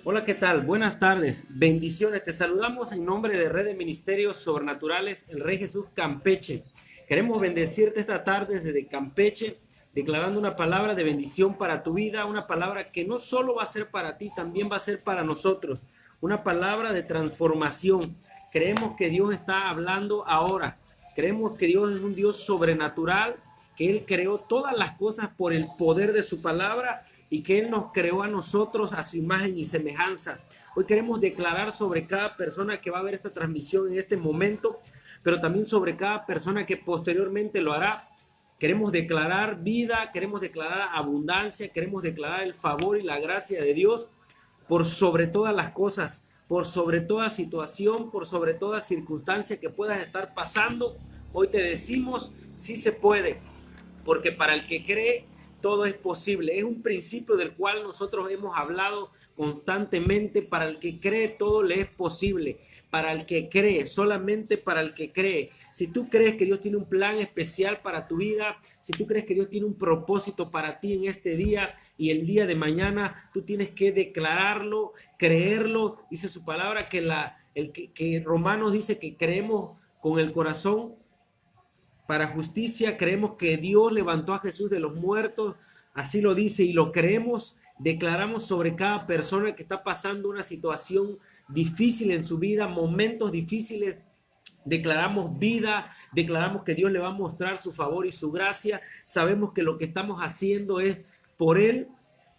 Hola, ¿qué tal? Buenas tardes, bendiciones. Te saludamos en nombre de Red de Ministerios Sobrenaturales, el Rey Jesús Campeche. Queremos bendecirte esta tarde desde Campeche, declarando una palabra de bendición para tu vida, una palabra que no solo va a ser para ti, también va a ser para nosotros, una palabra de transformación. Creemos que Dios está hablando ahora, creemos que Dios es un Dios sobrenatural, que Él creó todas las cosas por el poder de su palabra y que Él nos creó a nosotros a su imagen y semejanza. Hoy queremos declarar sobre cada persona que va a ver esta transmisión en este momento, pero también sobre cada persona que posteriormente lo hará. Queremos declarar vida, queremos declarar abundancia, queremos declarar el favor y la gracia de Dios por sobre todas las cosas, por sobre toda situación, por sobre toda circunstancia que puedas estar pasando. Hoy te decimos, sí se puede, porque para el que cree todo es posible. Es un principio del cual nosotros hemos hablado constantemente. Para el que cree todo le es posible. Para el que cree, solamente para el que cree. Si tú crees que Dios tiene un plan especial para tu vida, si tú crees que Dios tiene un propósito para ti en este día y el día de mañana, tú tienes que declararlo, creerlo. Dice su palabra que Romanos dice que creemos con el corazón para justicia, creemos que Dios levantó a Jesús de los muertos, así lo dice y lo creemos. Declaramos sobre cada persona que está pasando una situación difícil en su vida, momentos difíciles. Declaramos vida, declaramos que Dios le va a mostrar su favor y su gracia. Sabemos que lo que estamos haciendo es por Él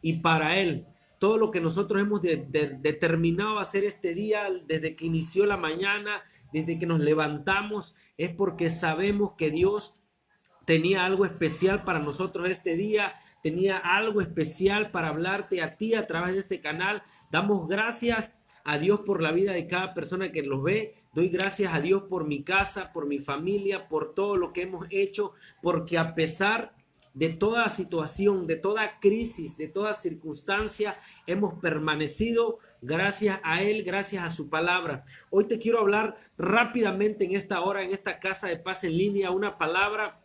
y para Él. Todo lo que nosotros hemos determinado hacer este día, desde que inició la mañana, desde que nos levantamos, es porque sabemos que Dios tenía algo especial para nosotros este día, tenía algo especial para hablarte a ti a través de este canal. Damos gracias a Dios por la vida de cada persona que los ve. Doy gracias a Dios por mi casa, por mi familia, por todo lo que hemos hecho, porque a pesar de toda situación, de toda crisis, de toda circunstancia, hemos permanecido gracias a Él, gracias a su palabra. Hoy te quiero hablar rápidamente en esta hora, en esta casa de paz en línea, una palabra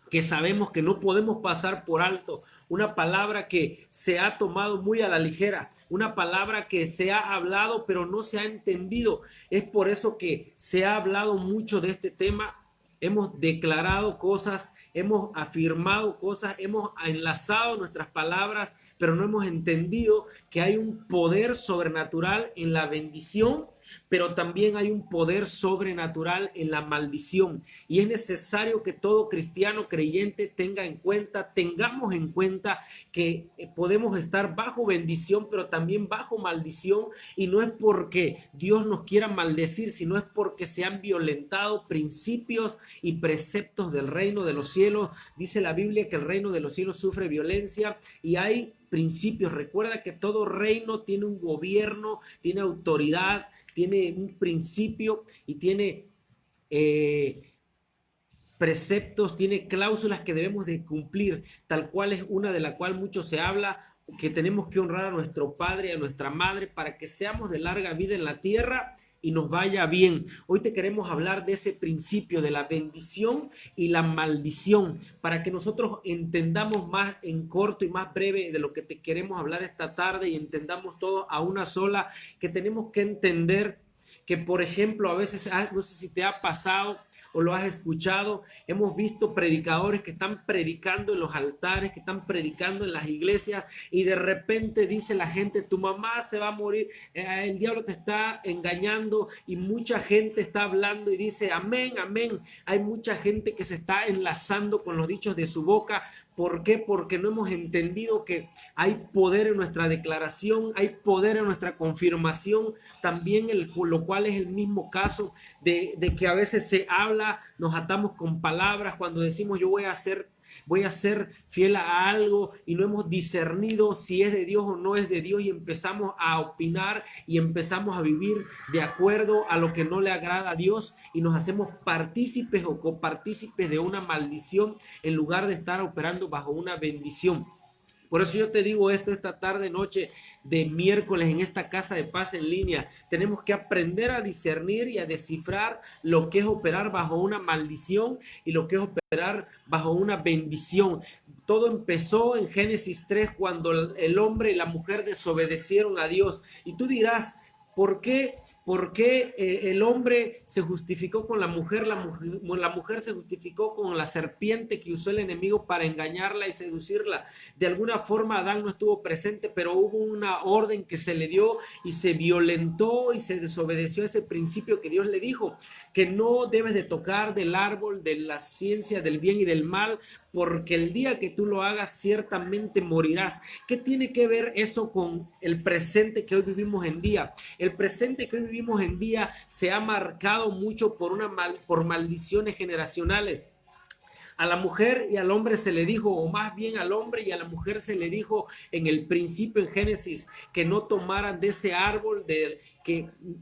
que sabemos que no podemos pasar por alto, una palabra que se ha tomado muy a la ligera, una palabra que se ha hablado pero no se ha entendido. Es por eso que se ha hablado mucho de este tema. Hemos declarado cosas, hemos afirmado cosas, hemos enlazado nuestras palabras, pero no hemos entendido que hay un poder sobrenatural en la bendición, pero también hay un poder sobrenatural en la maldición. Y es necesario que todo cristiano creyente tengamos en cuenta que podemos estar bajo bendición, pero también bajo maldición. Y no es porque Dios nos quiera maldecir, sino es porque se han violentado principios y preceptos del reino de los cielos. Dice la Biblia que el reino de los cielos sufre violencia y hay principios. Recuerda que todo reino tiene un gobierno, tiene autoridad, tiene un principio y tiene preceptos, tiene cláusulas que debemos de cumplir, tal cual es una de la cual mucho se habla, que tenemos que honrar a nuestro padre y a nuestra madre para que seamos de larga vida en la tierra y nos vaya bien. Hoy te queremos hablar de ese principio de la bendición y la maldición para que nosotros entendamos más en corto y más breve de lo que te queremos hablar esta tarde y entendamos todo a una sola, que tenemos que entender que, por ejemplo, a veces, no sé si te ha pasado o lo has escuchado, hemos visto predicadores que están predicando en los altares, que están predicando en las iglesias y de repente dice la gente, tu mamá se va a morir, el diablo te está engañando y mucha gente está hablando y dice amén, amén. Hay mucha gente que se está enlazando con los dichos de su boca. ¿Por qué? Porque no hemos entendido que hay poder en nuestra declaración, hay poder en nuestra confirmación, también lo cual es el mismo caso de que a veces se habla, nos atamos con palabras cuando decimos yo voy a ser fiel a algo y no hemos discernido si es de Dios o no es de Dios y empezamos a opinar y empezamos a vivir de acuerdo a lo que no le agrada a Dios y nos hacemos partícipes o copartícipes de una maldición en lugar de estar operando bajo una bendición. Por eso yo te digo esto esta tarde, noche de miércoles en esta casa de paz en línea. Tenemos que aprender a discernir y a descifrar lo que es operar bajo una maldición y lo que es operar bajo una bendición. Todo empezó en Génesis 3 cuando el hombre y la mujer desobedecieron a Dios. Y tú dirás, ¿por qué? ¿Por qué el hombre se justificó con la mujer se justificó con la serpiente que usó el enemigo para engañarla y seducirla? De alguna forma Adán no estuvo presente, pero hubo una orden que se le dio y se violentó y se desobedeció ese principio que Dios le dijo, que no debes de tocar del árbol de la ciencia del bien y del mal, porque el día que tú lo hagas ciertamente morirás. ¿Qué tiene que ver eso con el presente que hoy vivimos en día? El presente que hoy vivimos en día se ha marcado mucho por maldiciones generacionales. A la mujer y al hombre se le dijo, o más bien al hombre y a la mujer se le dijo en el principio, en Génesis, que no tomaran de ese árbol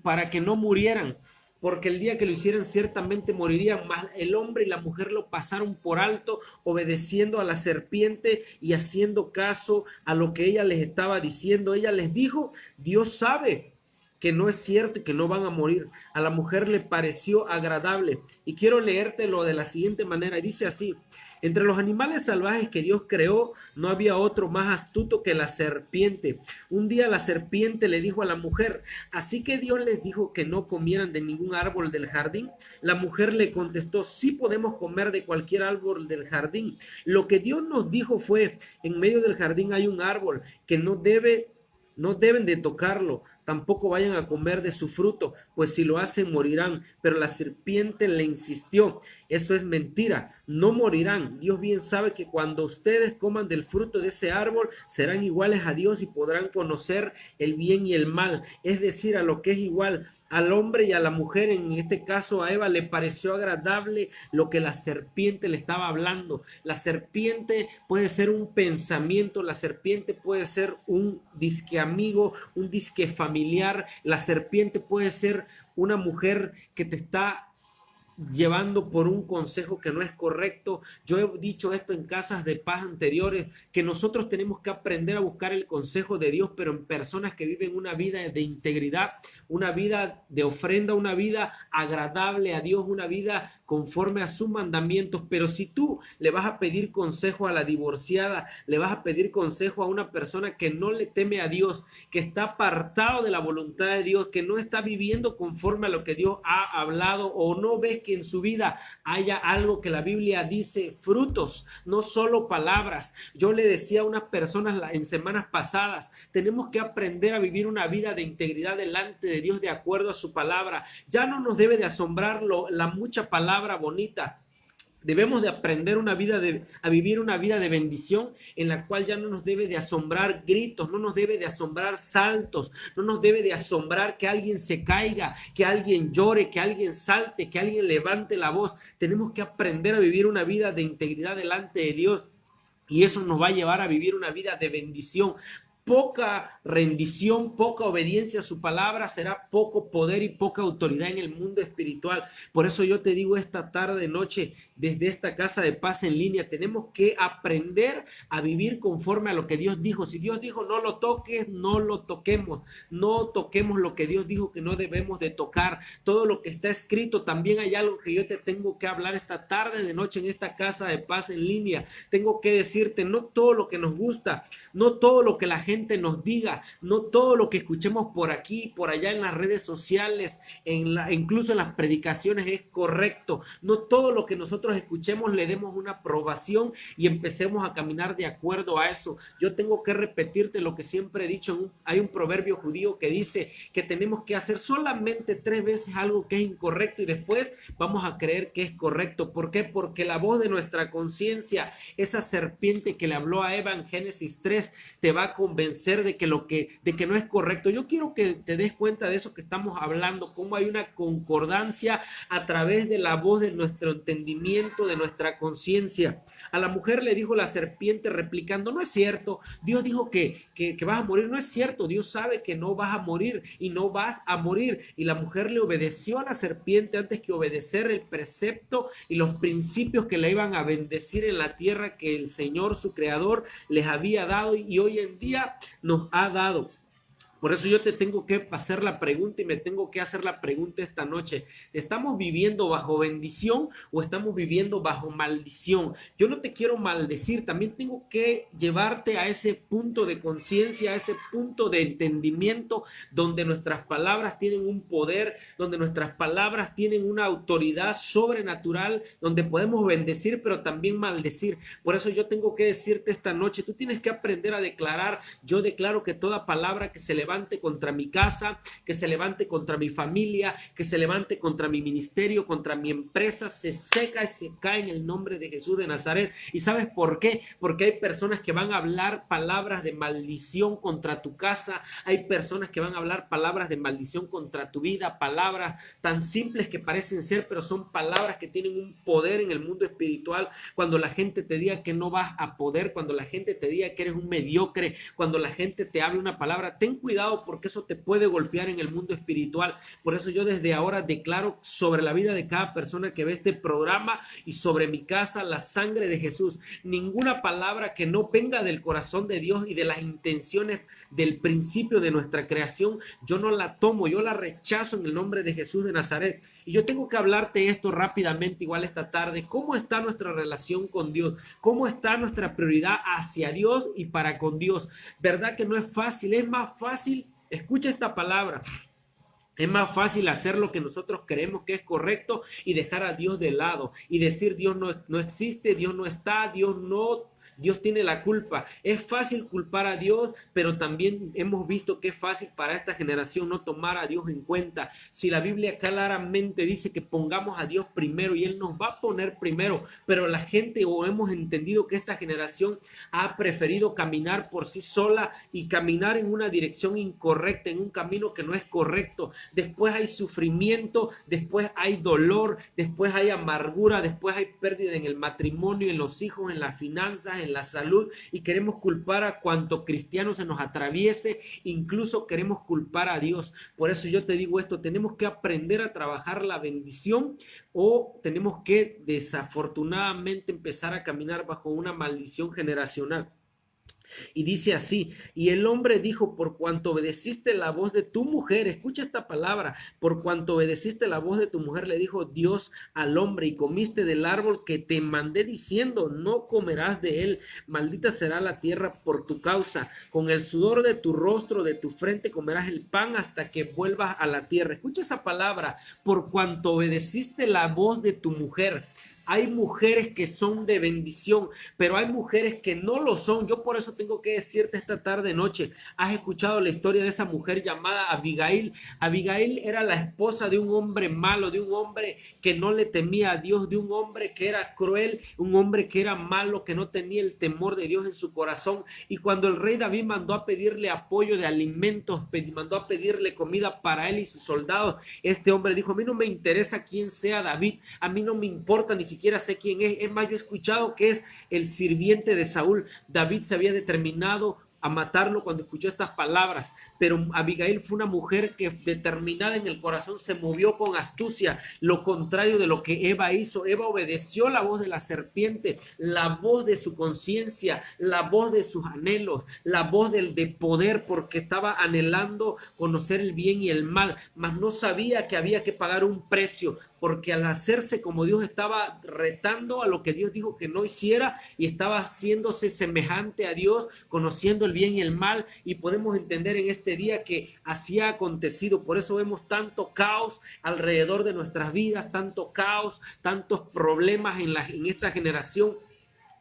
para que no murieran, porque el día que lo hicieran ciertamente morirían. Más el hombre y la mujer lo pasaron por alto, obedeciendo a la serpiente y haciendo caso a lo que ella les estaba diciendo. Ella les dijo, Dios sabe que no es cierto y que no van a morir. A la mujer le pareció agradable. Y quiero leértelo de la siguiente manera. Dice así: entre los animales salvajes que Dios creó, no había otro más astuto que la serpiente. Un día la serpiente le dijo a la mujer, ¿así que Dios les dijo que no comieran de ningún árbol del jardín? La mujer le contestó, sí podemos comer de cualquier árbol del jardín. Lo que Dios nos dijo fue, en medio del jardín hay un árbol que no deben de tocarlo, tampoco vayan a comer de su fruto, pues si lo hacen morirán. Pero la serpiente le insistió, eso es mentira, no morirán. Dios bien sabe que cuando ustedes coman del fruto de ese árbol, serán iguales a Dios y podrán conocer el bien y el mal, es decir, a lo que es igual. Al hombre y a la mujer, en este caso a Eva, le pareció agradable lo que la serpiente le estaba hablando. La serpiente puede ser un pensamiento, la serpiente puede ser un disque amigo, un disque familiar, la serpiente puede ser una mujer que te está llevando por un consejo que no es correcto. Yo he dicho esto en casas de paz anteriores, que nosotros tenemos que aprender a buscar el consejo de Dios, pero en personas que viven una vida de integridad, una vida de ofrenda, una vida agradable a Dios, una vida conforme a sus mandamientos. Pero si tú le vas a pedir consejo a la divorciada, le vas a pedir consejo a una persona que no le teme a Dios, que está apartado de la voluntad de Dios, que no está viviendo conforme a lo que Dios ha hablado, o no ves que en su vida haya algo que la Biblia dice, frutos, no solo palabras. Yo le decía a unas personas en semanas pasadas, tenemos que aprender a vivir una vida de integridad delante de Dios de acuerdo a su palabra. Ya no nos debe de asombrar la mucha palabra bonita. Debemos de aprender a vivir una vida de bendición en la cual ya no nos debe de asombrar gritos, no nos debe de asombrar saltos, no nos debe de asombrar que alguien se caiga, que alguien llore, que alguien salte, que alguien levante la voz. Tenemos que aprender a vivir una vida de integridad delante de Dios y eso nos va a llevar a vivir una vida de bendición. Poca rendición, poca obediencia a su palabra será poco poder y poca autoridad en el mundo espiritual. Por eso yo te digo esta tarde, noche, desde esta casa de paz en línea, tenemos que aprender a vivir conforme a lo que Dios dijo. Si Dios dijo no lo toques, no lo toquemos. No toquemos lo que Dios dijo que no debemos de tocar. Todo lo que está escrito, también hay algo que yo te tengo que hablar esta tarde de noche en esta casa de paz en línea. Tengo que decirte, no todo lo que nos gusta, no todo lo que la gente nos diga, no todo lo que escuchemos por aquí, por allá en las redes sociales, incluso en las predicaciones es correcto. No todo lo que nosotros escuchemos le demos una aprobación y empecemos a caminar de acuerdo a eso. Yo tengo que repetirte lo que siempre he dicho. Hay un proverbio judío que dice que tenemos que hacer solamente 3 veces algo que es incorrecto y después vamos a creer que es correcto. ¿Por qué? Porque la voz de nuestra conciencia, esa serpiente que le habló a Eva en Génesis 3, te va a convencer de que no es correcto. Yo quiero que te des cuenta de eso que estamos hablando, cómo hay una concordancia a través de la voz de nuestro entendimiento, de nuestra conciencia. A la mujer le dijo la serpiente replicando, no es cierto, Dios dijo que vas a morir, no es cierto, Dios sabe que no vas a morir y no vas a morir. Y la mujer le obedeció a la serpiente antes que obedecer el precepto y los principios que le iban a bendecir en la tierra que el Señor, su creador, les había dado y hoy en día nos ha dado. Por eso yo te tengo que hacer la pregunta y me tengo que hacer la pregunta esta noche. ¿Estamos viviendo bajo bendición o estamos viviendo bajo maldición? Yo no te quiero maldecir, también tengo que llevarte a ese punto de conciencia, a ese punto de entendimiento donde nuestras palabras tienen un poder, donde nuestras palabras tienen una autoridad sobrenatural, donde podemos bendecir pero también maldecir. Por eso yo tengo que decirte esta noche, tú tienes que aprender a declarar. Yo declaro que toda palabra que se levante contra mi casa, que se levante contra mi familia, que se levante contra mi ministerio, contra mi empresa, se seca y se cae en el nombre de Jesús de Nazaret. ¿Y sabes por qué? Porque hay personas que van a hablar palabras de maldición contra tu casa, hay personas que van a hablar palabras de maldición contra tu vida, palabras tan simples que parecen ser, pero son palabras que tienen un poder en el mundo espiritual. Cuando la gente te diga que no vas a poder, cuando la gente te diga que eres un mediocre, cuando la gente te hable una palabra, ten cuidado porque eso te puede golpear en el mundo espiritual. Por eso yo desde ahora declaro sobre la vida de cada persona que ve este programa y sobre mi casa la sangre de Jesús. Ninguna palabra que no venga del corazón de Dios y de las intenciones del principio de nuestra creación, yo no la tomo, yo la rechazo en el nombre de Jesús de Nazaret. Y yo tengo que hablarte esto rápidamente igual esta tarde. ¿Cómo está nuestra relación con Dios? ¿Cómo está nuestra prioridad hacia Dios y para con Dios? ¿Verdad que no es fácil? Es más fácil, escucha esta palabra, es más fácil hacer lo que nosotros creemos que es correcto y dejar a Dios de lado y decir Dios no existe, Dios no está, Dios tiene la culpa. Es fácil culpar a Dios, pero también hemos visto que es fácil para esta generación no tomar a Dios en cuenta. Si la Biblia claramente dice que pongamos a Dios primero y Él nos va a poner primero, pero la gente o hemos entendido que esta generación ha preferido caminar por sí sola y caminar en una dirección incorrecta, en un camino que no es correcto. Después hay sufrimiento, después hay dolor, después hay amargura, después hay pérdida en el matrimonio, en los hijos, en las finanzas, en la salud, y queremos culpar a cuanto cristiano se nos atraviese, incluso queremos culpar a Dios. Por eso yo te digo esto, tenemos que aprender a trabajar la bendición o tenemos que desafortunadamente empezar a caminar bajo una maldición generacional. Y dice así, y el hombre dijo, por cuanto obedeciste la voz de tu mujer, escucha esta palabra, por cuanto obedeciste la voz de tu mujer, le dijo Dios al hombre, y comiste del árbol que te mandé diciendo, no comerás de él, maldita será la tierra por tu causa, con el sudor de tu rostro, de tu frente comerás el pan hasta que vuelvas a la tierra. Escucha esa palabra, por cuanto obedeciste la voz de tu mujer. Hay mujeres que son de bendición, pero hay mujeres que no lo son. Yo por eso tengo que decirte esta tarde noche, has escuchado la historia de esa mujer llamada Abigail. Abigail era la esposa de un hombre malo, de un hombre que no le temía a Dios, de un hombre que era cruel, un hombre que era malo, que no tenía el temor de Dios en su corazón. Y cuando el rey David mandó a pedirle apoyo de alimentos, mandó a pedirle comida para él y sus soldados, este hombre dijo, a mí no me interesa quién sea David, a mí no me importa ni siquiera sé quién es más, yo he escuchado que es el sirviente de Saúl. David se había determinado a matarlo cuando escuchó estas palabras, pero Abigail fue una mujer que determinada en el corazón se movió con astucia, lo contrario de lo que Eva hizo. Eva obedeció la voz de la serpiente, la voz de su conciencia, la voz de sus anhelos, la voz de poder, porque estaba anhelando conocer el bien y el mal, mas no sabía que había que pagar un precio, porque al hacerse como Dios estaba retando a lo que Dios dijo que no hiciera y estaba haciéndose semejante a Dios, conociendo el bien y el mal, y podemos entender en este día que así ha acontecido. Por eso vemos tanto caos alrededor de nuestras vidas, tanto caos, tantos problemas en esta generación.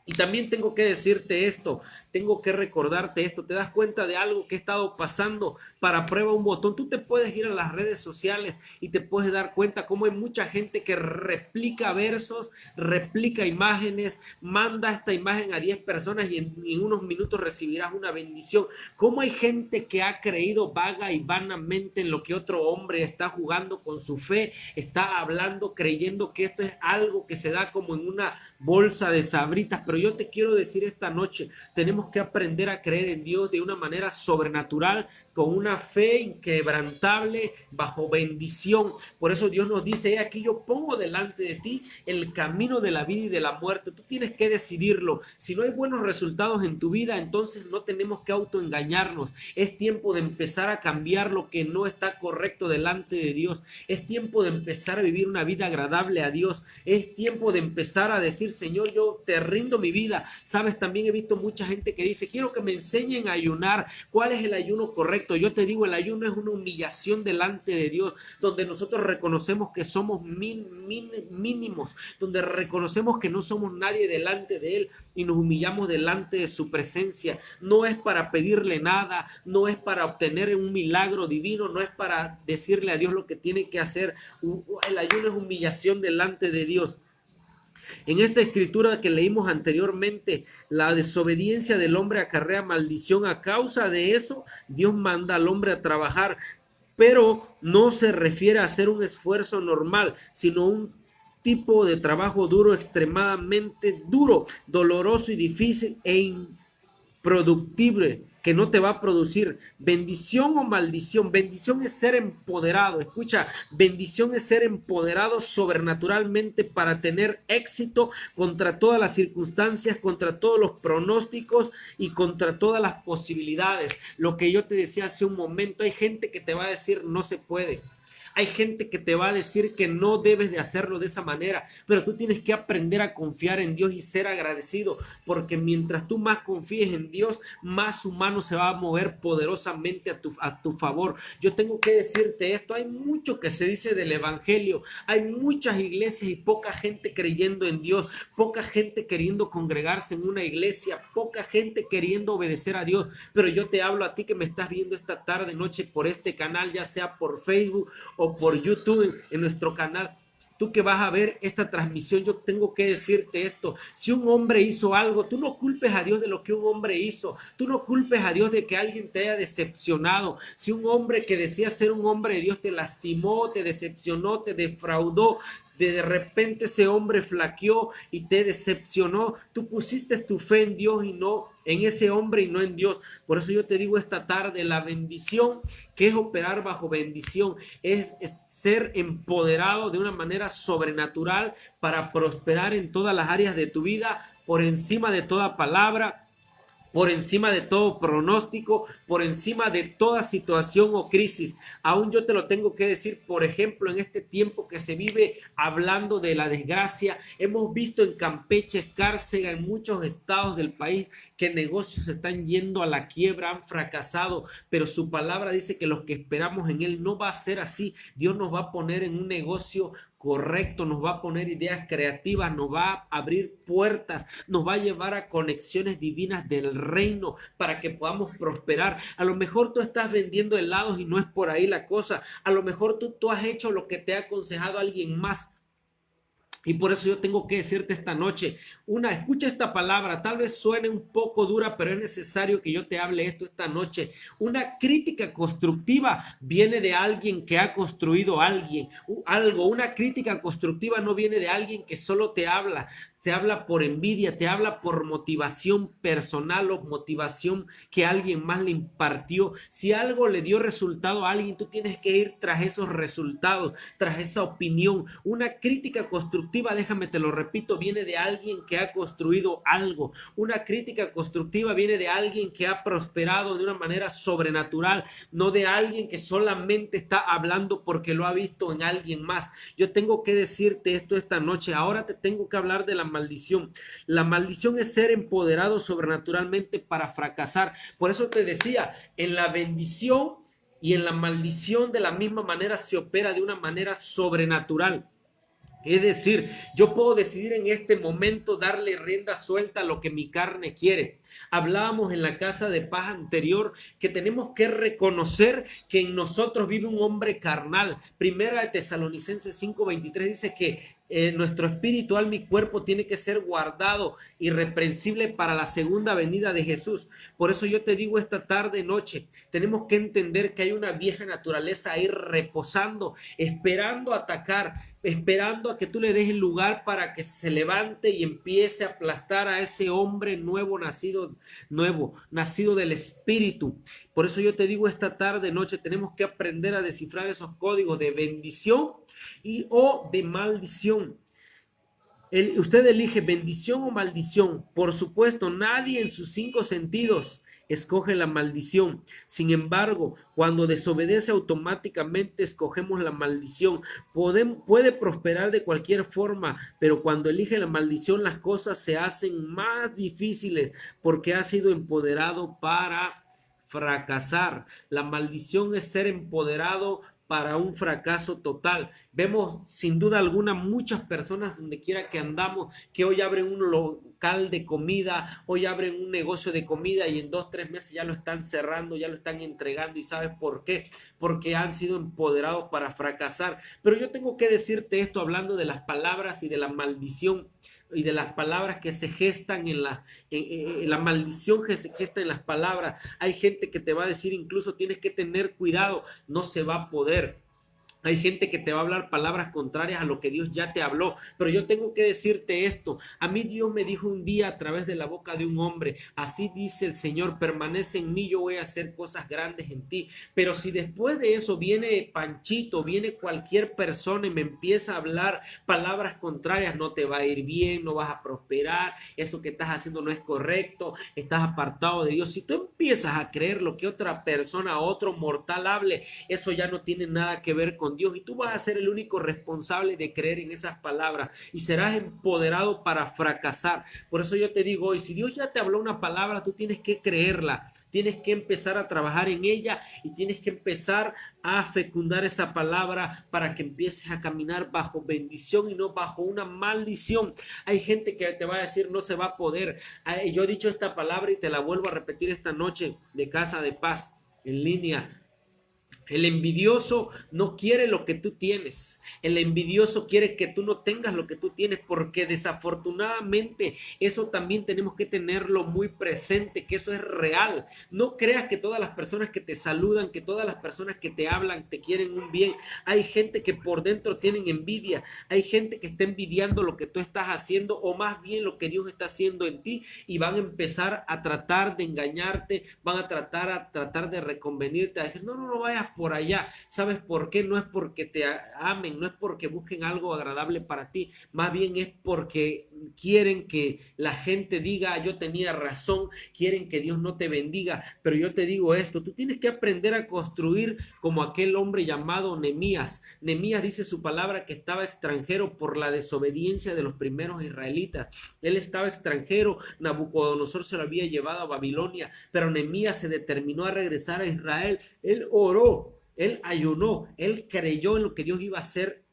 Y también tengo que decirte esto, tengo que recordarte esto, te das cuenta de algo que ha estado pasando. Para prueba un botón, tú te puedes ir a las redes sociales y te puedes dar cuenta cómo hay mucha gente que replica versos, replica imágenes, manda esta imagen a 10 personas y en unos minutos recibirás una bendición. Cómo hay gente que ha creído vaga y vanamente en lo que otro hombre está jugando con su fe, está hablando, creyendo que esto es algo que se da como en una bolsa de sabritas, pero pero yo te quiero decir esta noche, tenemos que aprender a creer en Dios de una manera sobrenatural, con una fe inquebrantable, bajo bendición. Por eso Dios nos dice: he aquí yo pongo delante de ti el camino de la vida y de la muerte. Tú tienes que decidirlo. Si no hay buenos resultados en tu vida, entonces no tenemos que autoengañarnos. Es tiempo de empezar a cambiar lo que no está correcto delante de Dios. Es tiempo de empezar a vivir una vida agradable a Dios. Es tiempo de empezar a decir: Señor, yo te rindo mi vida. Sabes, también he visto mucha gente que dice: quiero que me enseñen a ayunar. ¿Cuál es el ayuno correcto? Yo te digo, el ayuno es una humillación delante de Dios, donde nosotros reconocemos que somos mínimos, donde reconocemos que no somos nadie delante de Él y nos humillamos delante de su presencia. No es para pedirle nada, no es para obtener un milagro divino, no es para decirle a Dios lo que tiene que hacer. El ayuno es humillación delante de Dios. En esta escritura que leímos anteriormente, la desobediencia del hombre acarrea maldición. A causa de eso, Dios manda al hombre a trabajar, pero no se refiere a hacer un esfuerzo normal, sino un tipo de trabajo duro, extremadamente duro, doloroso y difícil e improductible, que no te va a producir bendición o maldición. Bendición es ser empoderado. Escucha, bendición es ser empoderado sobrenaturalmente para tener éxito contra todas las circunstancias, contra todos los pronósticos y contra todas las posibilidades. Lo que yo te decía hace un momento, hay gente que te va a decir: no se puede. Hay gente que te va a decir que no debes de hacerlo de esa manera, pero tú tienes que aprender a confiar en Dios y ser agradecido, porque mientras tú más confíes en Dios, más su mano se va a mover poderosamente a tu favor. Yo tengo que decirte esto: hay mucho que se dice del evangelio, hay muchas iglesias y poca gente creyendo en Dios, poca gente queriendo congregarse en una iglesia, poca gente queriendo obedecer a Dios. Pero yo te hablo a ti que me estás viendo esta tarde, noche, por este canal, ya sea por Facebook o por YouTube, en nuestro canal. Tú que vas a ver esta transmisión, yo tengo que decirte esto: si un hombre hizo algo, tú no culpes a Dios de lo que un hombre hizo, tú no culpes a Dios de que alguien te haya decepcionado. Si un hombre que decía ser un hombre de Dios te lastimó, te decepcionó, te defraudó, de repente ese hombre flaqueó y te decepcionó, tú pusiste tu fe en Dios y no en ese hombre y no en Dios. Por eso yo te digo esta tarde: la bendición, que es operar bajo bendición, es ser empoderado de una manera sobrenatural para prosperar en todas las áreas de tu vida, por encima de toda palabra, por encima de todo pronóstico, por encima de toda situación o crisis. Aún yo te lo tengo que decir, por ejemplo, en este tiempo que se vive hablando de la desgracia, hemos visto en Campeche, Escárcega, en muchos estados del país, que negocios están yendo a la quiebra, han fracasado, pero su palabra dice que los que esperamos en Él no va a ser así. Dios nos va a poner en un negocio correcto, nos va a poner ideas creativas, nos va a abrir puertas, nos va a llevar a conexiones divinas del reino para que podamos prosperar. A lo mejor tú estás vendiendo helados y no es por ahí la cosa. A lo mejor tú has hecho lo que te ha aconsejado alguien más. Y por eso yo tengo que decirte esta noche, escucha esta palabra, tal vez suene un poco dura, pero es necesario que yo te hable esto esta noche. Una crítica constructiva viene de alguien que ha construido algo. Una crítica constructiva no viene de alguien que solo te habla por envidia, te habla por motivación personal o motivación que alguien más le impartió. Si algo le dio resultado a alguien, tú tienes que ir tras esos resultados, tras esa opinión. Una crítica constructiva, déjame te lo repito, viene de alguien que ha construido algo. Una crítica constructiva viene de alguien que ha prosperado de una manera sobrenatural, no de alguien que solamente está hablando porque lo ha visto en alguien más. Yo tengo que decirte esto esta noche. Ahora te tengo que hablar de la maldición. La maldición es ser empoderado sobrenaturalmente para fracasar. Por eso te decía, en la bendición y en la maldición de la misma manera se opera de una manera sobrenatural. Es decir, yo puedo decidir en este momento darle rienda suelta a lo que mi carne quiere. Hablábamos en la casa de paz anterior que tenemos que reconocer que en nosotros vive un hombre carnal. Primera de Tesalonicenses 5:23 dice que nuestro espíritu, alma y cuerpo tiene que ser guardado irreprensible para la segunda venida de Jesús. Por eso yo te digo esta tarde, noche, tenemos que entender que hay una vieja naturaleza ahí reposando, esperando atacar, esperando a que tú le des el lugar para que se levante y empiece a aplastar a ese hombre nacido del Espíritu. Por eso yo te digo esta tarde, noche, tenemos que aprender a descifrar esos códigos de bendición o de maldición. Usted elige bendición o maldición. Por supuesto, nadie en sus 5 sentidos escoge la maldición. Sin embargo, cuando desobedece automáticamente escogemos la maldición. Puede prosperar de cualquier forma, pero cuando elige la maldición las cosas se hacen más difíciles porque ha sido empoderado para fracasar. La maldición es ser empoderado para un fracaso total. Vemos sin duda alguna muchas personas donde quiera que andamos que hoy abren un local de comida, hoy abren un negocio de comida y en 2, 3 meses ya lo están cerrando, ya lo están entregando. ¿Y sabes por qué? Porque han sido empoderados para fracasar. Pero yo tengo que decirte esto hablando de las palabras y de la maldición y de las palabras que se gestan la maldición que se gesta en las palabras. Hay gente que te va a decir incluso tienes que tener cuidado, no se va a poder. Hay gente que te va a hablar palabras contrarias a lo que Dios ya te habló, pero yo tengo que decirte esto. A mí Dios me dijo un día a través de la boca de un hombre, así dice el Señor, permanece en mí, yo voy a hacer cosas grandes en ti. Pero si después de eso viene Panchito, viene cualquier persona y me empieza a hablar palabras contrarias, no te va a ir bien, no vas a prosperar, eso que estás haciendo no es correcto, estás apartado de Dios. Si tú empiezas a creer lo que otra persona, otro mortal hable, eso ya no tiene nada que ver con Dios y tú vas a ser el único responsable de creer en esas palabras y serás empoderado para fracasar. Por eso yo te digo hoy, si Dios ya te habló una palabra, tú tienes que creerla, tienes que empezar a trabajar en ella y tienes que empezar a fecundar esa palabra para que empieces a caminar bajo bendición y no bajo una maldición. Hay gente que te va a decir no se va a poder. Yo he dicho esta palabra y te la vuelvo a repetir esta noche de Casa de Paz en línea. El envidioso no quiere lo que tú tienes. El envidioso quiere que tú no tengas lo que tú tienes, porque desafortunadamente eso también tenemos que tenerlo muy presente, que eso es real. No creas que todas las personas que te saludan, que todas las personas que te hablan, te quieren un bien. Hay gente que por dentro tienen envidia. Hay gente que está envidiando lo que tú estás haciendo o más bien lo que Dios está haciendo en ti y van a empezar a tratar de engañarte, van a tratar de reconvenirte, a decir, no vayas por allá. ¿Sabes por qué? No es porque te amen, no es porque busquen algo agradable para ti, más bien es porque quieren que la gente diga, yo tenía razón, quieren que Dios no te bendiga. Pero yo te digo esto, tú tienes que aprender a construir como aquel hombre llamado Nehemías. Nehemías dice su palabra que estaba extranjero por la desobediencia de los primeros israelitas. Él estaba extranjero, Nabucodonosor se lo había llevado a Babilonia, pero Nehemías se determinó a regresar a Israel. Él oró, él ayunó, él creyó en lo que Dios iba a hacer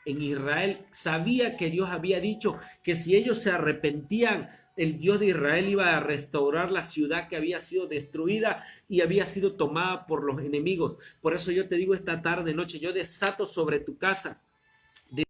en Israel. Sabía que Dios había dicho que si ellos se arrepentían, el Dios de Israel iba a restaurar la ciudad que había sido destruida y había sido tomada por los enemigos. Por eso yo te digo esta tarde, noche, yo desato sobre tu casa,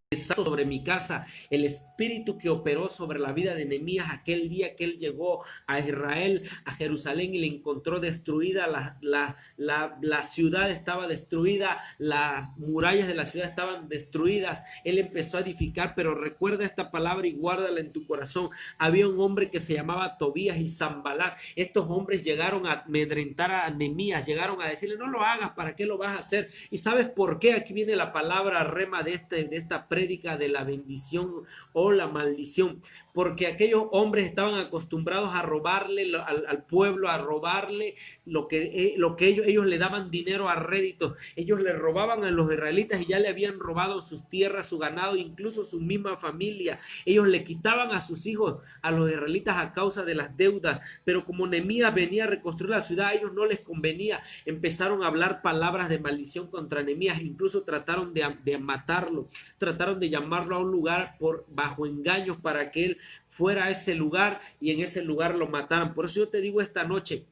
desato sobre mi casa el espíritu que operó sobre la vida de Nehemías aquel día que él llegó a Israel, a Jerusalén, y le encontró destruida, la ciudad estaba destruida, las murallas de la ciudad estaban destruidas. Él empezó a edificar, pero recuerda esta palabra y guárdala en tu corazón. Había un hombre que se llamaba Tobías y Sanbalat. Estos hombres llegaron a amedrentar a Nehemías, llegaron a decirle, no lo hagas, ¿para qué lo vas a hacer? ¿Y sabes por qué? Aquí viene la palabra rema de esta prédica de la bendición o la maldición, porque aquellos hombres estaban acostumbrados a robarle al pueblo, a robarle lo que ellos le daban dinero a réditos. Ellos le robaban a los israelitas y ya le habían robado sus tierras, su ganado, incluso su misma familia. Ellos le quitaban a sus hijos a los israelitas a causa de las deudas, pero como Nehemías venía a reconstruir la ciudad, a ellos no les convenía. Empezaron a hablar palabras de maldición contra Nehemías, incluso trataron de matarlo, trataron de llamarlo a un lugar bajo engaños para que él fuera a ese lugar y en ese lugar lo mataran. Por eso yo te digo esta noche,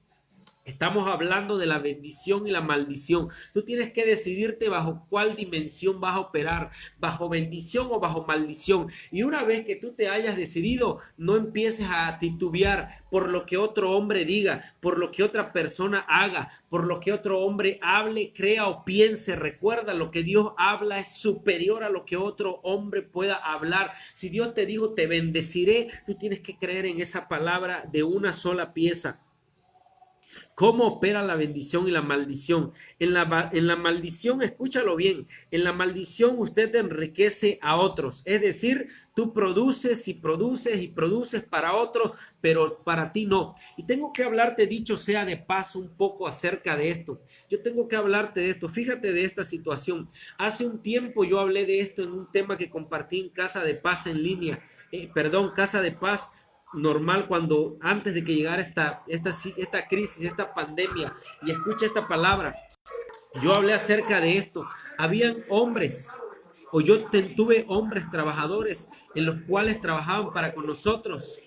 Estamos hablando de la bendición y la maldición. Tú tienes que decidirte bajo cuál dimensión vas a operar, bajo bendición o bajo maldición. Y una vez que tú te hayas decidido, no empieces a titubear por lo que otro hombre diga, por lo que otra persona haga, por lo que otro hombre hable, crea o piense. Recuerda, lo que Dios habla es superior a lo que otro hombre pueda hablar. Si Dios te dijo, te bendeciré, tú tienes que creer en esa palabra de una sola pieza. ¿Cómo opera la bendición y la maldición? En la maldición, escúchalo bien, en la maldición usted enriquece a otros. Es decir, tú produces y produces y produces para otros, pero para ti no. Y tengo que hablarte, dicho sea de paso, un poco acerca de esto. Yo tengo que hablarte de esto. Fíjate de esta situación. Hace un tiempo yo hablé de esto en un tema que compartí en Casa de Paz en línea. Casa de Paz normal, cuando antes de que llegara esta crisis, esta pandemia, y escucha esta palabra, yo hablé acerca de esto. Habían hombres, o yo tuve hombres trabajadores en los cuales trabajaban para con nosotros,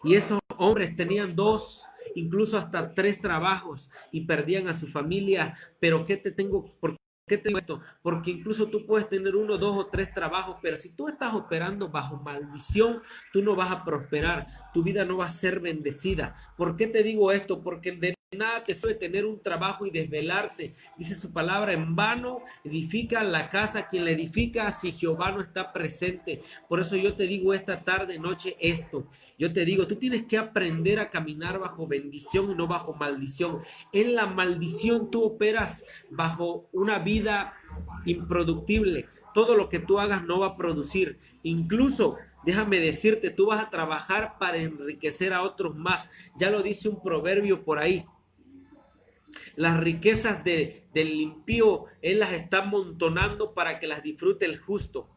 y esos hombres tenían dos, incluso hasta tres trabajos y perdían a su familia. Pero ¿qué te tengo? ¿Por qué tengo esto? Porque incluso tú puedes tener uno, dos o tres trabajos, pero si tú estás operando bajo maldición, tú no vas a prosperar, tu vida no va a ser bendecida. ¿Por qué te digo esto? Porque de nada te sirve tener un trabajo y desvelarte. Dice su palabra, en vano edifica la casa quien la edifica si Jehová no está presente. Por eso yo te digo esta tarde, noche, esto. Yo te digo, tú tienes que aprender a caminar bajo bendición y no bajo maldición. En la maldición tú operas bajo una vida improductible. Todo lo que tú hagas no va a producir. Incluso, déjame decirte, tú vas a trabajar para enriquecer a otros más. Ya lo dice un proverbio por ahí. Las riquezas del impío, él las está amontonando para que las disfrute el justo.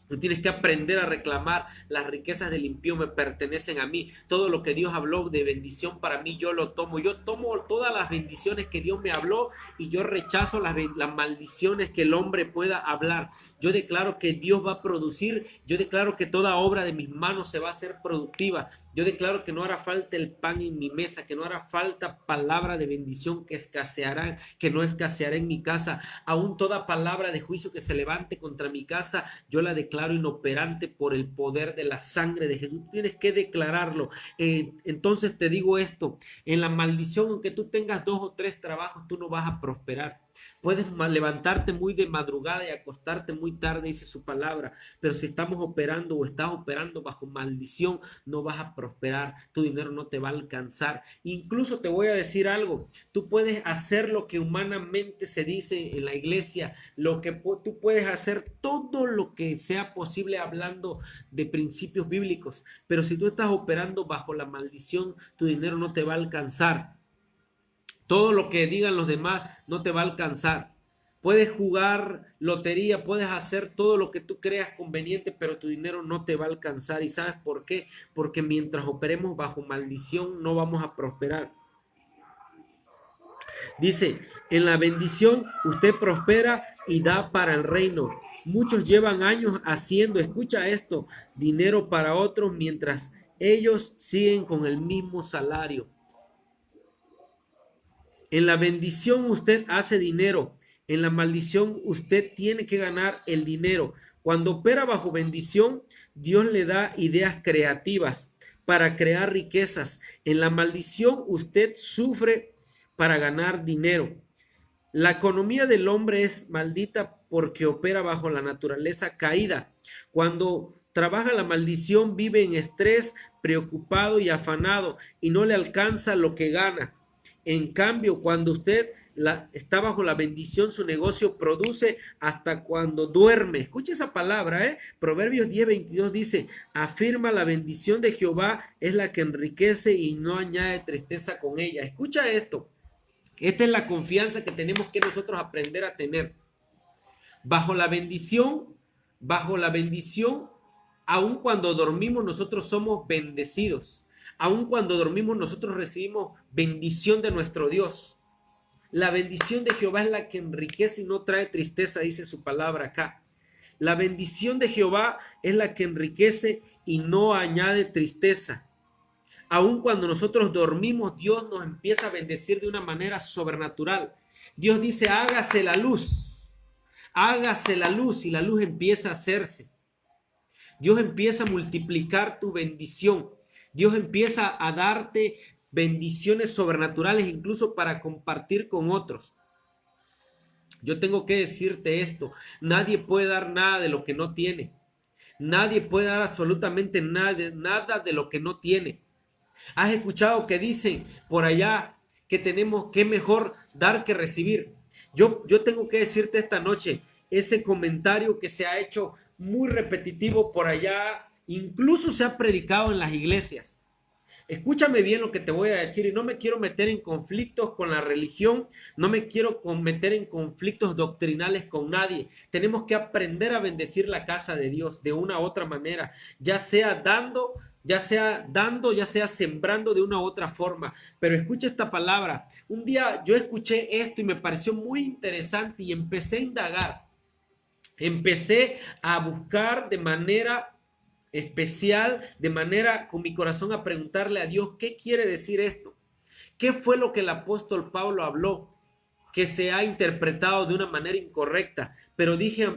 Tú tienes que aprender a reclamar. Las riquezas del impío me pertenecen a mí. Todo lo que Dios habló de bendición para mí, yo lo tomo. Yo tomo todas las bendiciones que Dios me habló y yo rechazo las maldiciones que el hombre pueda hablar. Yo declaro que Dios va a producir. Yo declaro que toda obra de mis manos se va a hacer productiva. Yo declaro que no hará falta el pan en mi mesa, que no hará falta palabra de bendición que escaseará, que no escaseará en mi casa. Aún toda palabra de juicio que se levante contra mi casa, yo la declaro inoperante por el poder de la sangre de Jesús. Tienes que declararlo. Entonces te digo esto, en la maldición, aunque tú tengas 2 o 3 trabajos, tú no vas a prosperar. Puedes levantarte muy de madrugada y acostarte muy tarde, dice su palabra, pero si estamos operando o estás operando bajo maldición, no vas a prosperar, tu dinero no te va a alcanzar. Incluso te voy a decir algo, tú puedes hacer lo que humanamente se dice en la iglesia, tú puedes hacer todo lo que sea posible hablando de principios bíblicos, pero si tú estás operando bajo la maldición, tu dinero no te va a alcanzar. Todo lo que digan los demás no te va a alcanzar. Puedes jugar lotería, puedes hacer todo lo que tú creas conveniente, pero tu dinero no te va a alcanzar. ¿Y sabes por qué? Porque mientras operemos bajo maldición no vamos a prosperar. Dice, en la bendición usted prospera y da para el reino. Muchos llevan años haciendo, escucha esto, dinero para otros mientras ellos siguen con el mismo salario. En la bendición usted hace dinero. En la maldición usted tiene que ganar el dinero. Cuando opera bajo bendición, Dios le da ideas creativas para crear riquezas. En la maldición usted sufre para ganar dinero. La economía del hombre es maldita porque opera bajo la naturaleza caída. Cuando trabaja la maldición, vive en estrés, preocupado y afanado y no le alcanza lo que gana. En cambio, cuando usted está bajo la bendición, su negocio produce hasta cuando duerme. Escucha esa palabra, Proverbios 10:22 dice, afirma la bendición de Jehová es la que enriquece y no añade tristeza con ella. Escucha esto. Esta es la confianza que tenemos que nosotros aprender a tener. Bajo la bendición, aun cuando dormimos nosotros somos bendecidos. Aun cuando dormimos nosotros recibimos bendición de nuestro Dios. La bendición de Jehová es la que enriquece y no trae tristeza, dice su palabra acá. La bendición de Jehová es la que enriquece y no añade tristeza. Aun cuando nosotros dormimos, Dios nos empieza a bendecir de una manera sobrenatural. Dios dice, hágase la luz y la luz empieza a hacerse. Dios empieza a multiplicar tu bendición. Dios empieza a darte bendiciones sobrenaturales incluso para compartir con otros. Yo tengo que decirte esto, nadie puede dar nada de lo que no tiene. Nadie puede dar absolutamente nada de lo que no tiene. ¿Has escuchado que dicen por allá que tenemos que mejor dar que recibir? Yo tengo que decirte esta noche ese comentario que se ha hecho muy repetitivo por allá, incluso se ha predicado en las iglesias. Escúchame bien lo que te voy a decir y no me quiero meter en conflictos con la religión, no me quiero meter en conflictos doctrinales con nadie. Tenemos que aprender a bendecir la casa de Dios de una u otra manera, ya sea dando, ya sea sembrando de una u otra forma. Pero escucha esta palabra. Un día yo escuché esto y me pareció muy interesante y empecé a indagar. Empecé a buscar de manera especial, de manera con mi corazón a preguntarle a Dios, ¿qué quiere decir esto? ¿Qué fue lo que el apóstol Pablo habló que se ha interpretado de una manera incorrecta? Pero dije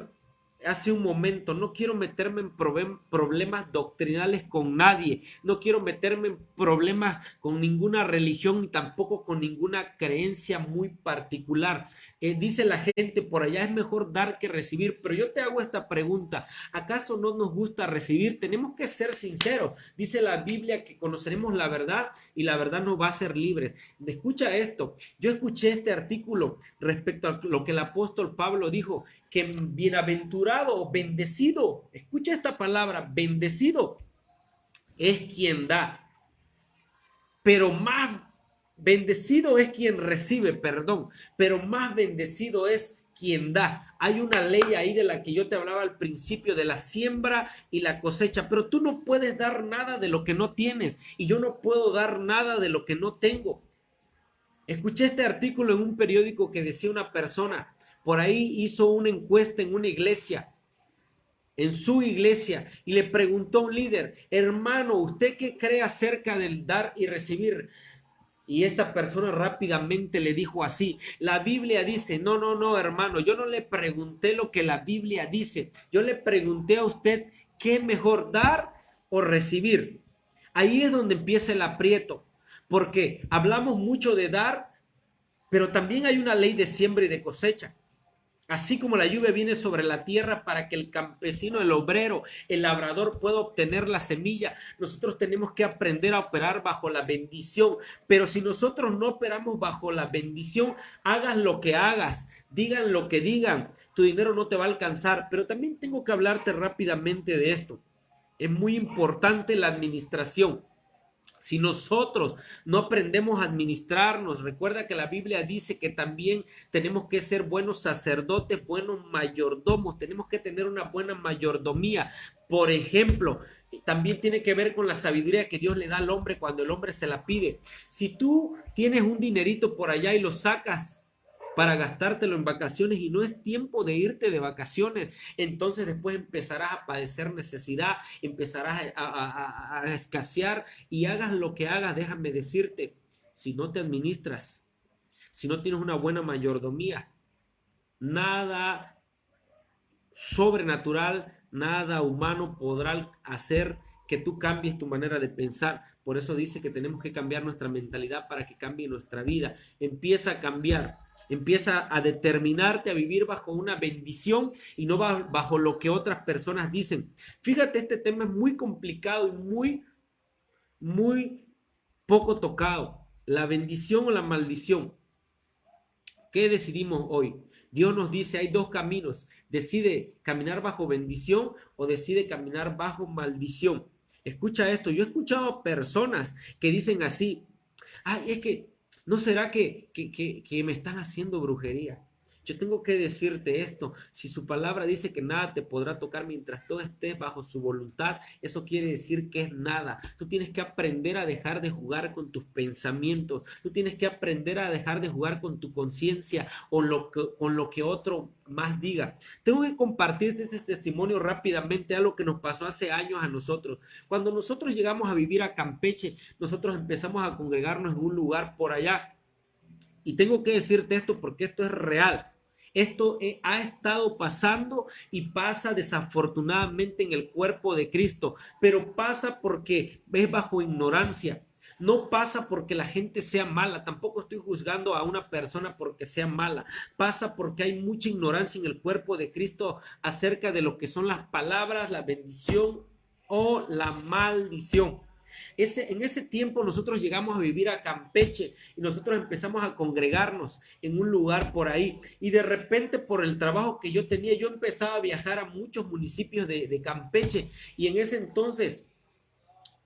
hace un momento, no quiero meterme en problemas doctrinales con nadie, no quiero meterme en problemas con ninguna religión ni tampoco con ninguna creencia muy particular. Dice la gente por allá, es mejor dar que recibir, pero yo te hago esta pregunta, ¿acaso no nos gusta recibir? Tenemos que ser sinceros. Dice la Biblia que conoceremos la verdad y la verdad nos va a hacer libres. Escucha esto, yo escuché este artículo respecto a lo que el apóstol Pablo dijo, que bienaventurado o bendecido, escucha esta palabra, bendecido es quien da, pero más bendecido es quien recibe, perdón, pero más bendecido es quien da. Hay una ley ahí de la que yo te hablaba al principio, de la siembra y la cosecha, pero tú no puedes dar nada de lo que no tienes y yo no puedo dar nada de lo que no tengo. Escuché este artículo en un periódico que decía una persona, por ahí hizo una encuesta en una iglesia, en su iglesia, y le preguntó a un líder, hermano, ¿usted qué cree acerca del dar y recibir? Y esta persona rápidamente le dijo así, la Biblia dice, no, hermano, yo no le pregunté lo que la Biblia dice, yo le pregunté a usted, ¿qué es mejor, dar o recibir? Ahí es donde empieza el aprieto, porque hablamos mucho de dar, pero también hay una ley de siembra y de cosecha. Así como la lluvia viene sobre la tierra para que el campesino, el obrero, el labrador pueda obtener la semilla, nosotros tenemos que aprender a operar bajo la bendición. Pero si nosotros no operamos bajo la bendición, hagas lo que hagas, digan lo que digan, tu dinero no te va a alcanzar. Pero también tengo que hablarte rápidamente de esto. Es muy importante la administración. Si nosotros no aprendemos a administrarnos, recuerda que la Biblia dice que también tenemos que ser buenos sacerdotes, buenos mayordomos, tenemos que tener una buena mayordomía. Por ejemplo, también tiene que ver con la sabiduría que Dios le da al hombre cuando el hombre se la pide. Si tú tienes un dinerito por allá y lo sacas para gastártelo en vacaciones y no es tiempo de irte de vacaciones, entonces después empezarás a padecer necesidad, empezarás a escasear y hagas lo que hagas, déjame decirte, si no te administras, si no tienes una buena mayordomía, nada sobrenatural, nada humano podrá hacer que tú cambies tu manera de pensar. Por eso dice que tenemos que cambiar nuestra mentalidad para que cambie nuestra vida. Empieza a cambiar. Empieza a determinarte a vivir bajo una bendición y no bajo lo que otras personas dicen. Fíjate, este tema es muy complicado y muy poco tocado. La bendición o la maldición. ¿Qué decidimos hoy? Dios nos dice, hay dos caminos. Decide caminar bajo bendición o decide caminar bajo maldición. Escucha esto. Yo he escuchado personas que dicen así, ay, es que ¿no será que me están haciendo brujería? Yo tengo que decirte esto, si su palabra dice que nada te podrá tocar mientras tú estés bajo su voluntad, eso quiere decir que es nada. Tú tienes que aprender a dejar de jugar con tus pensamientos, tú tienes que aprender a dejar de jugar con tu conciencia o con lo que otro más diga. Tengo que compartir este testimonio rápidamente, algo que nos pasó hace años a nosotros. Cuando nosotros llegamos a vivir a Campeche, nosotros empezamos a congregarnos en un lugar por allá. Y tengo que decirte esto porque esto es real. Esto ha estado pasando y pasa desafortunadamente en el cuerpo de Cristo, pero pasa porque es bajo ignorancia. No pasa porque la gente sea mala, tampoco estoy juzgando a una persona porque sea mala. Pasa porque hay mucha ignorancia en el cuerpo de Cristo acerca de lo que son las palabras, la bendición o la maldición. En ese tiempo nosotros llegamos a vivir a Campeche y nosotros empezamos a congregarnos en un lugar por ahí y de repente por el trabajo que yo tenía yo empezaba a viajar a muchos municipios de Campeche y en ese entonces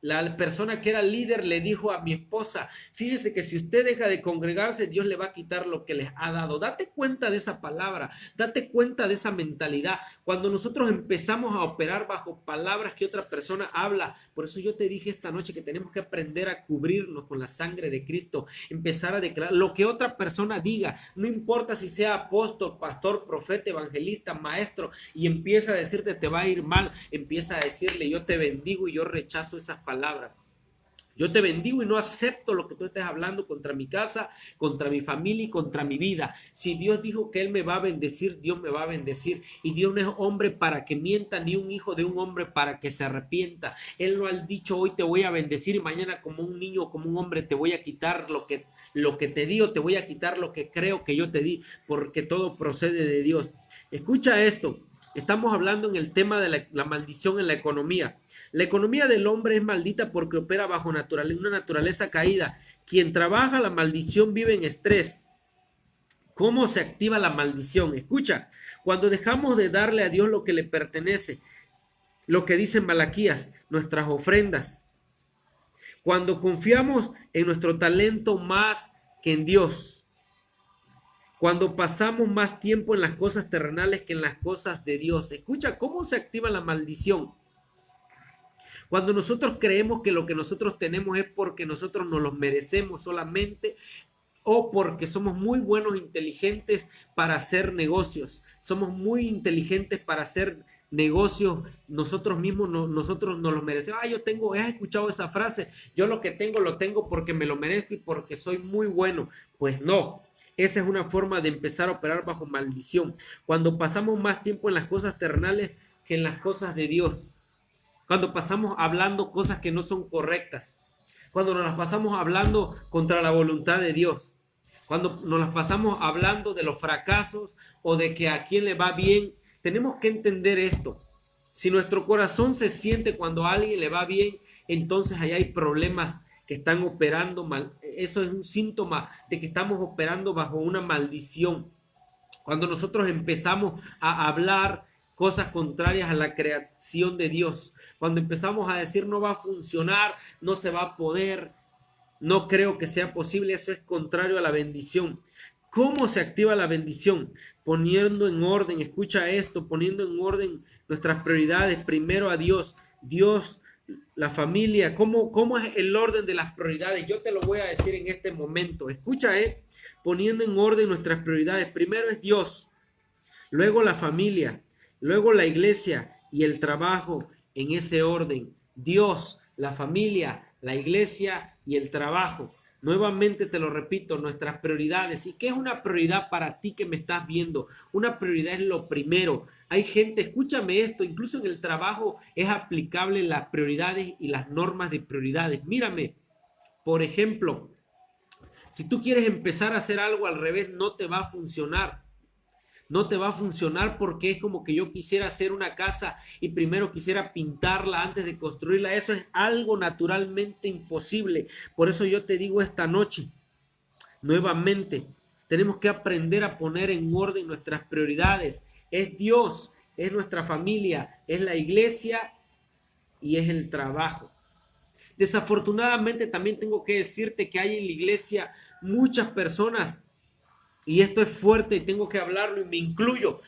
la persona que era líder le dijo a mi esposa, fíjese que si usted deja de congregarse, Dios le va a quitar lo que les ha dado. Date cuenta de esa palabra, date cuenta de esa mentalidad. Cuando nosotros empezamos a operar bajo palabras que otra persona habla, por eso yo te dije esta noche que tenemos que aprender a cubrirnos con la sangre de Cristo, empezar a declarar lo que otra persona diga, no importa si sea apóstol, pastor, profeta, evangelista, maestro, y empieza a decirte te va a ir mal, empieza a decirle yo te bendigo y yo rechazo esas palabras. Yo te bendigo y no acepto lo que tú estés hablando contra mi casa, contra mi familia y contra mi vida. Si Dios dijo que Él me va a bendecir, Dios me va a bendecir. Y Dios no es hombre para que mienta, ni un hijo de un hombre para que se arrepienta. Él no ha dicho hoy te voy a bendecir y mañana como un niño, como un hombre te voy a quitar lo que te di o te voy a quitar lo que creo que yo te di, porque todo procede de Dios. Escucha esto. Estamos hablando en el tema de la maldición en la economía. La economía del hombre es maldita porque opera bajo una naturaleza caída. Quien trabaja la maldición vive en estrés. ¿Cómo se activa la maldición? Escucha, cuando dejamos de darle a Dios lo que le pertenece, lo que dice Malaquías, nuestras ofrendas. Cuando confiamos en nuestro talento más que en Dios. Cuando pasamos más tiempo en las cosas terrenales que en las cosas de Dios. Escucha, ¿cómo se activa la maldición? Cuando nosotros creemos que lo que nosotros tenemos es porque nosotros nos lo merecemos solamente o porque somos muy buenos, inteligentes para hacer negocios. Somos muy inteligentes para hacer negocios nosotros mismos, nosotros nos los merecemos. ¿Has escuchado esa frase? Yo lo que tengo lo tengo porque me lo merezco y porque soy muy bueno. Pues no. Esa es una forma de empezar a operar bajo maldición. Cuando pasamos más tiempo en las cosas terrenales que en las cosas de Dios. Cuando pasamos hablando cosas que no son correctas. Cuando nos las pasamos hablando contra la voluntad de Dios. Cuando nos las pasamos hablando de los fracasos o de que a quién le va bien. Tenemos que entender esto. Si nuestro corazón se siente cuando a alguien le va bien, entonces ahí hay problemas que están operando mal. Eso es un síntoma de que estamos operando bajo una maldición. Cuando nosotros empezamos a hablar cosas contrarias a la creación de Dios, cuando empezamos a decir no va a funcionar, no se va a poder, no creo que sea posible, eso es contrario a la bendición. ¿Cómo se activa la bendición? Poniendo en orden, escucha esto, poniendo en orden nuestras prioridades, primero a Dios, la familia, ¿cómo es el orden de las prioridades? Yo te lo voy a decir en este momento. Escucha, poniendo en orden nuestras prioridades. Primero es Dios, luego la familia, luego la iglesia y el trabajo en ese orden. Dios, la familia, la iglesia y el trabajo. Nuevamente te lo repito, nuestras prioridades. ¿Y qué es una prioridad para ti que me estás viendo? Una prioridad es lo primero. Hay gente, escúchame esto, incluso en el trabajo es aplicable las prioridades y las normas de prioridades. Mírame, por ejemplo, si tú quieres empezar a hacer algo al revés, no te va a funcionar. No te va a funcionar porque es como que yo quisiera hacer una casa y primero quisiera pintarla antes de construirla. Eso es algo naturalmente imposible. Por eso yo te digo esta noche, nuevamente, tenemos que aprender a poner en orden nuestras prioridades. Es Dios, es nuestra familia, es la iglesia y es el trabajo. Desafortunadamente también tengo que decirte que hay en la iglesia muchas personas Y esto es fuerte y tengo que hablarlo y me incluyo.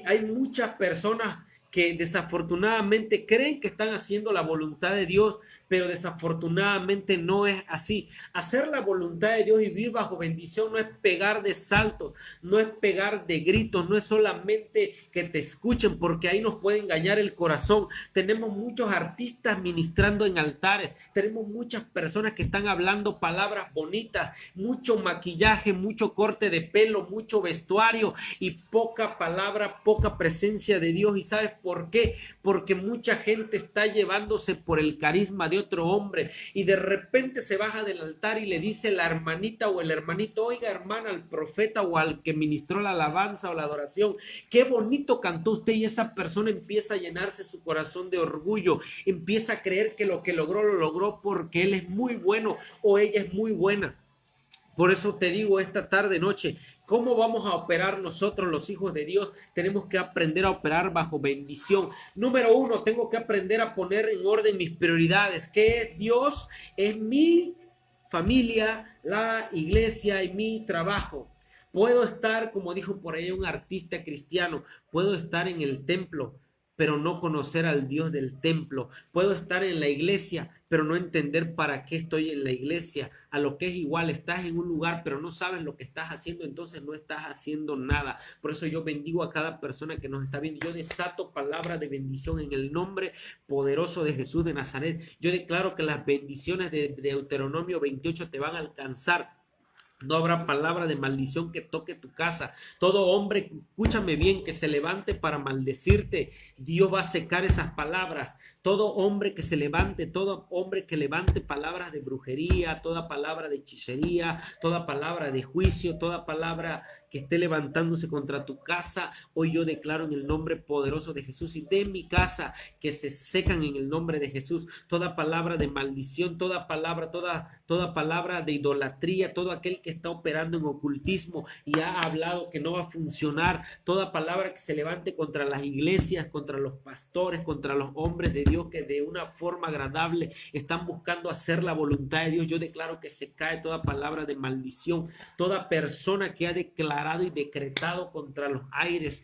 Hay muchas personas que desafortunadamente creen que están haciendo la voluntad de Dios, pero desafortunadamente no es así. Hacer la voluntad de Dios y vivir bajo bendición no es pegar de saltos, no es pegar de gritos, no es solamente que te escuchen, porque ahí nos puede engañar el corazón. Tenemos muchos artistas ministrando en altares, tenemos muchas personas que están hablando palabras bonitas, mucho maquillaje, mucho corte de pelo, mucho vestuario y poca palabra, poca presencia de Dios. ¿Y sabes por qué? Porque mucha gente está llevándose por el carisma de otro hombre y de repente se baja del altar y le dice la hermanita o el hermanito: oiga, hermana, al profeta o al que ministró la alabanza o la adoración, qué bonito cantó usted. Y esa persona empieza a llenarse su corazón de orgullo, empieza a creer que lo logró lo logró porque él es muy bueno o ella es muy buena. Por eso te digo esta tarde, noche, ¿cómo vamos a operar nosotros los hijos de Dios? Tenemos que aprender a operar bajo bendición. Número uno, tengo que aprender a poner en orden mis prioridades. ¿Qué es Dios? Es mi familia, la iglesia y mi trabajo. Puedo estar, como dijo por ahí un artista cristiano, puedo estar en el templo, pero no conocer al Dios del templo. Puedo estar en la iglesia, pero no entender para qué estoy en la iglesia. A lo que es igual, estás en un lugar, pero no sabes lo que estás haciendo, entonces no estás haciendo nada. Por eso yo bendigo a cada persona que nos está viendo. Yo desato palabra de bendición en el nombre poderoso de Jesús de Nazaret. Yo declaro que las bendiciones de Deuteronomio 28 te van a alcanzar. No habrá palabra de maldición que toque tu casa. Todo hombre, escúchame bien, que se levante para maldecirte, Dios va a secar esas palabras. Todo hombre que se levante, todo hombre que levante palabras de brujería, toda palabra de hechicería, toda palabra de juicio, toda palabra que esté levantándose contra tu casa, hoy yo declaro en el nombre poderoso de Jesús y de mi casa que se secan en el nombre de Jesús. Toda palabra de maldición, toda palabra de idolatría, todo aquel que está operando en ocultismo y ha hablado que no va a funcionar, toda palabra que se levante contra las iglesias, contra los pastores, contra los hombres de Dios que de una forma agradable están buscando hacer la voluntad de Dios, yo declaro que se cae toda palabra de maldición. Toda persona que ha declarado y decretado contra los aires,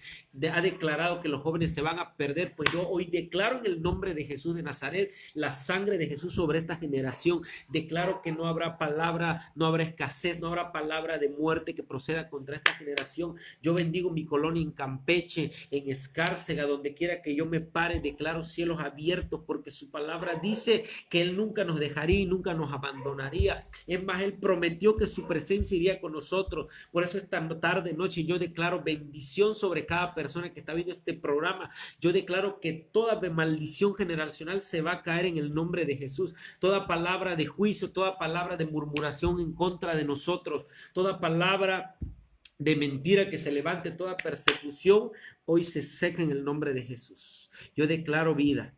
ha declarado que los jóvenes se van a perder, pues yo hoy declaro en el nombre de Jesús de Nazaret la sangre de Jesús sobre esta generación. Declaro que no habrá palabra, no habrá escasez, no habrá palabra de muerte que proceda contra esta generación. Yo bendigo mi colonia en Campeche, en Escárcega, donde quiera que yo me pare, declaro cielos abiertos, porque su palabra dice que Él nunca nos dejaría y nunca nos abandonaría. Es más, Él prometió que su presencia iría con nosotros. Por eso esta tarde, noche, yo declaro bendición sobre cada persona que está viendo este programa. Yo declaro que toda maldición generacional se va a caer en el nombre de Jesús. Toda palabra de juicio, toda palabra de murmuración en contra de nosotros, toda palabra de mentira que se levante, toda persecución, hoy se seca en el nombre de Jesús. Yo declaro vida,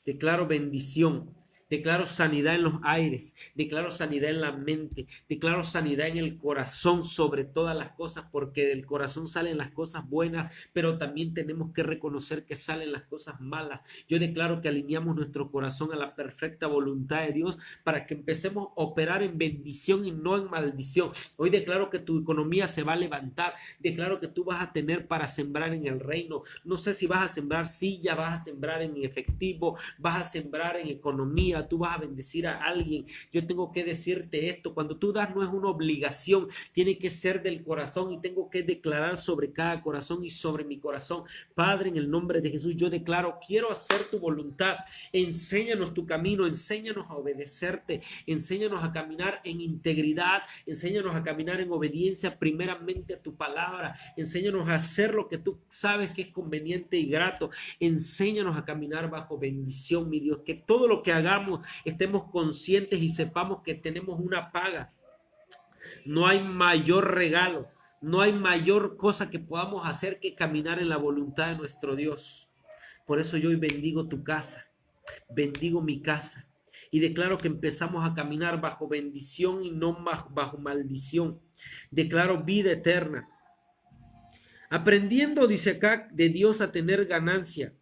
declaro bendición, declaro sanidad en los aires, declaro sanidad en la mente, declaro sanidad en el corazón sobre todas las cosas, porque del corazón salen las cosas buenas, pero también tenemos que reconocer que salen las cosas malas. Yo declaro que alineamos nuestro corazón a la perfecta voluntad de Dios para que empecemos a operar en bendición y no en maldición. Hoy declaro que tu economía se va a levantar, declaro que tú vas a tener para sembrar en el reino. No sé si vas a sembrar silla, vas a sembrar en efectivo, vas a sembrar en economía, tú vas a bendecir a alguien. Yo tengo que decirte esto: cuando tú das no es una obligación, tiene que ser del corazón, y tengo que declarar sobre cada corazón y sobre mi corazón. Padre, en el nombre de Jesús, yo declaro: quiero hacer tu voluntad. Enséñanos tu camino, enséñanos a obedecerte, enséñanos a caminar en integridad, enséñanos a caminar en obediencia primeramente a tu palabra, enséñanos a hacer lo que tú sabes que es conveniente y grato, enséñanos a caminar bajo bendición, mi Dios, que todo lo que hagamos estemos conscientes y sepamos que tenemos una paga. No hay mayor regalo, no hay mayor cosa que podamos hacer que caminar en la voluntad de nuestro Dios. Por eso yo hoy bendigo tu casa, bendigo mi casa y declaro que empezamos a caminar bajo bendición y no bajo maldición. Declaro vida eterna. Aprendiendo, dice acá, de Dios a tener ganancia.